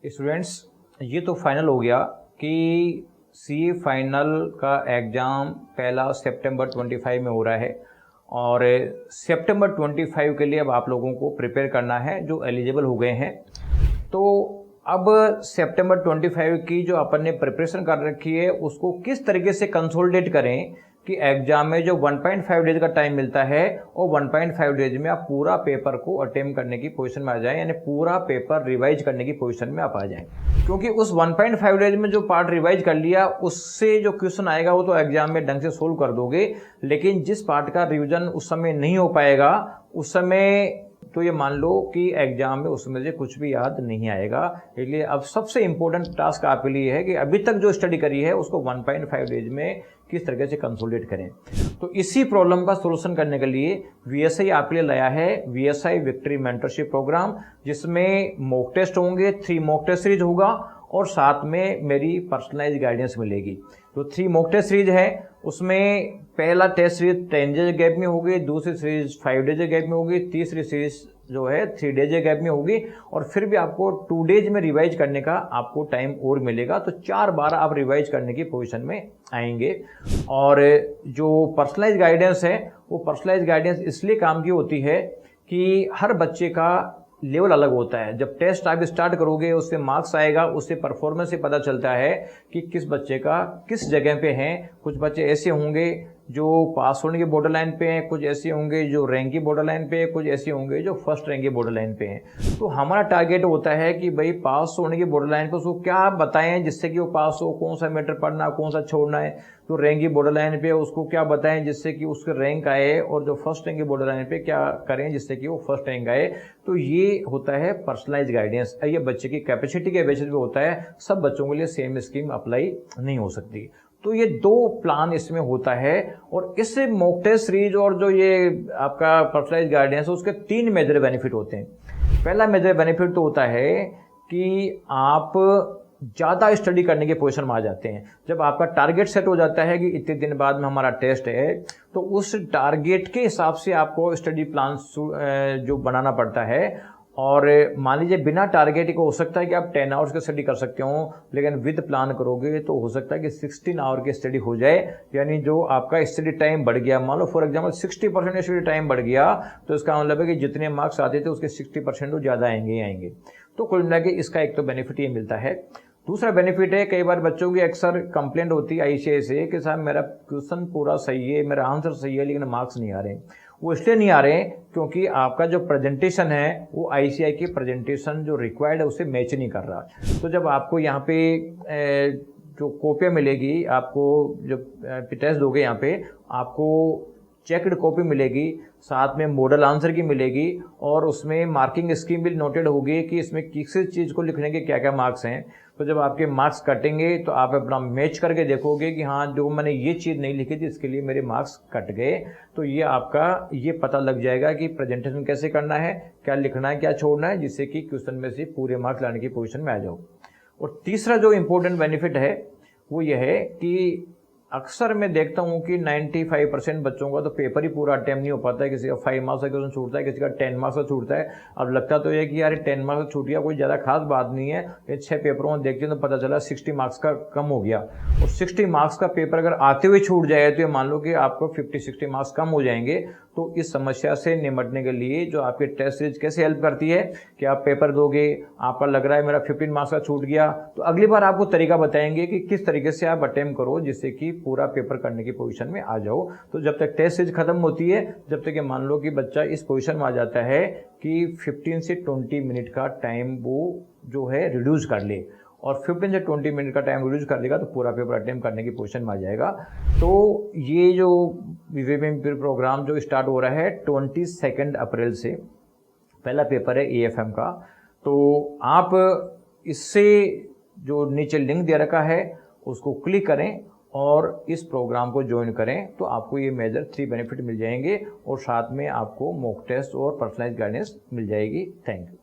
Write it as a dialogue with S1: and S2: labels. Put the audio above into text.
S1: Students, ये तो final हो गया कि सी फाइनल का एग्ज़ाम पहला सितंबर 25 में हो रहा है और सितंबर 25 के लिए अब आप लोगों को प्रिपेयर करना है जो एलिजिबल हो गए हैं। तो अब सितंबर 25 की जो अपन ने प्रिपरेशन कर रखी है उसको किस तरीके से कंसोलिडेट करें कि एग्जाम में जो 1.5 डेज का टाइम मिलता है और 1.5 डेज में आप पूरा पेपर को अटेम्प्ट करने की पोजीशन में आ जाएं, यानी पूरा पेपर रिवाइज करने की पोजीशन में आप आ जाएं। क्योंकि उस 1.5 डेज में जो पार्ट रिवाइज कर लिया उससे जो क्वेश्चन आएगा वो तो एग्जाम में ढंग से सोल्व कर दोगे, लेकिन जिस पार्ट का रिविजन उस समय नहीं हो पाएगा उस समय तो ये मान लो कि एग्जाम में उसमें से कुछ भी याद नहीं आएगा। इसलिए अब सबसे इंपॉर्टेंट टास्क आपके लिए है कि अभी तक जो स्टडी करी है उसको 1.5 डेज में किस तरीके से कंसोलिडेट करें। तो इसी प्रॉब्लम का सोल्यूशन करने के लिए वीएसआई आपके लिए लाया है वीएसआई विक्ट्री मेंटरशिप प्रोग्राम, जिसमें मॉक टेस्ट होंगे, 3 मॉक टेस्ट सीरीज होगा और साथ में मेरी पर्सनलाइज गाइडेंस मिलेगी। तो 3 मॉक टेस्ट सीरीज है, उसमें पहला टेस्ट सीरीज 10 डेज गैप में होगी, दूसरी सीरीज 5 डेज गैप में होगी, तीसरी सीरीज जो है 3 डेज गैप में होगी और फिर भी आपको 2 डेज में रिवाइज करने का आपको टाइम और मिलेगा। तो 4 बार आप रिवाइज करने की पोजीशन में आएंगे। और जो पर्सनलाइज गाइडेंस है वो पर्सनलाइज गाइडेंस इसलिए काम की होती है कि हर बच्चे का लेवल अलग होता है। जब टेस्ट आप स्टार्ट करोगे उससे मार्क्स आएगा, उससे परफॉर्मेंस से पता चलता है कि किस बच्चे का किस जगह पे है। कुछ बच्चे ऐसे होंगे जो पास होने के बॉर्डर लाइन पे हैं, कुछ ऐसे होंगे जो रैंक की बॉर्डर लाइन पे है, कुछ ऐसे होंगे जो फर्स्ट रैंक की बॉर्डर लाइन पे हैं। तो हमारा टारगेट होता है कि भाई पास होने की बॉर्डर लाइन पे उसको क्या बताएं जिससे कि वो पास हो, कौन सा मैटर पढ़ना, कौन सा छोड़ना है। तो रैंक की बॉर्डर लाइन पे उसको क्या बताएं जिससे कि उसके रैंक आए, और जो फर्स्ट रैंक की बॉर्डर लाइन पे क्या करें जिससे कि वो फर्स्ट रैंक आए। तो ये होता है पर्सनलाइज गाइडेंस। ये बच्चे की कैपेसिटी के बेसिस पे होता है, सब बच्चों के लिए सेम स्कीम अप्लाई नहीं हो सकती। तो ये 2 प्लान इसमें होता है और इस मॉक टेस्ट सीरीज और जो ये आपका पर्सनलाइज गाइडेंस है उसके 3 मेजर बेनिफिट होते हैं। पहला मेजर बेनिफिट तो होता है कि आप ज़्यादा स्टडी करने की पोजीशन में आ जाते हैं। जब आपका टारगेट सेट हो जाता है कि इतने दिन बाद में हमारा टेस्ट है, तो उस टारगेट के हिसाब से आपको स्टडी प्लान जो बनाना पड़ता है। और मान लीजिए बिना टारगेट को हो सकता है कि आप 10 आवर्स की स्टडी कर सकते हो, लेकिन विद प्लान करोगे तो हो सकता है कि 16 आवर की स्टडी हो जाए, यानी जो आपका स्टडी टाइम बढ़ गया। मान लो फॉर एग्जांपल 60% स्टडी टाइम बढ़ गया, तो इसका मतलब है कि जितने मार्क्स आते थे उसके 60% तो ज़्यादा आएंगे। तो कुल मिला के इसका एक तो बेनिफिट ये मिलता है। दूसरा बेनिफिट है, कई बार बच्चों की अक्सर कंप्लेंट होती है आईसीआई से कि साहब मेरा क्वेश्चन पूरा सही है, मेरा आंसर सही है, लेकिन मार्क्स नहीं आ रहे। वो इसलिए नहीं आ रहे क्योंकि आपका जो प्रेजेंटेशन है वो आईसीआई की प्रेजेंटेशन जो रिक्वायर्ड है उससे मैच नहीं कर रहा। तो जब आपको यहाँ पे जो कॉपियाँ मिलेगी, आपको जब टेस्ट दोगे यहाँ पे आपको चेक्ड कॉपी मिलेगी, साथ में मॉडल आंसर की मिलेगी और उसमें मार्किंग स्कीम भी नोटेड होगी कि इसमें किसी चीज़ को लिखने के क्या क्या मार्क्स हैं। तो जब आपके मार्क्स कटेंगे तो आप अपना मैच करके देखोगे कि हाँ जो मैंने ये चीज़ नहीं लिखी थी इसके लिए मेरे मार्क्स कट गए। तो ये आपका ये पता लग जाएगा कि प्रेजेंटेशन कैसे करना है, क्या लिखना है, क्या छोड़ना है, जिससे कि क्वेश्चन में से पूरे मार्क्स लाने की पोजीशन में आ जाओ। और तीसरा जो इम्पोर्टेंट बेनिफिट है वो यह है कि अक्सर मैं देखता हूँ कि 95% बच्चों का तो पेपर ही पूरा अटेम्प्ट नहीं हो पाता है। किसी का 5 मार्क्स का क्वेश्चन छूटता है, किसी का 10 मार्क्स का छूटता है। अब लगता तो ये कि यार 10 मार्क्स का छूट गया, कोई ज़्यादा खास बात नहीं है। ये 6 पेपरों में देखते हैं तो पता चला 60 मार्क्स का कम हो गया। और 60 मार्क्स का पेपर अगर आते हुए छूट जाए तो ये मान लो कि आपको 50-60 मार्क्स कम हो जाएंगे। तो इस समस्या से निपटने के लिए जो आपके टेस्ट सीरीज कैसे हेल्प करती है कि आप पेपर दोगे, आपका लग रहा है मेरा 15 मार्क्स का छूट गया, तो अगली बार आपको तरीका बताएंगे कि किस तरीके से आप अटेम्प्ट करो जिससे कि पूरा पेपर करने की पोजीशन में आ जाओ। तो जब तक टेस्ट सीरीज खत्म होती है, जब तक ये मान लो कि बच्चा इस पोजीशन में आ जाता है कि 15 से 20 मिनट का टाइम वो जो है रिड्यूस कर ले, और 15 से 20 मिनट का टाइम रिड्यूस कर देगा तो पूरा पेपर अटेम्प्ट करने की पोजीशन में आ जाएगा। तो ये जो वीवीएम प्रोग्राम जो स्टार्ट हो रहा है 22 अप्रैल से, पहला पेपर है एएफएम का। तो आप इससे जो नीचे लिंक दे रखा है उसको क्लिक करें और इस प्रोग्राम को ज्वाइन करें, तो आपको ये मेजर 3 बेनिफिट मिल जाएंगे और साथ में आपको मॉक टेस्ट और पर्सनलाइज गाइडेंस मिल जाएगी। Thank you.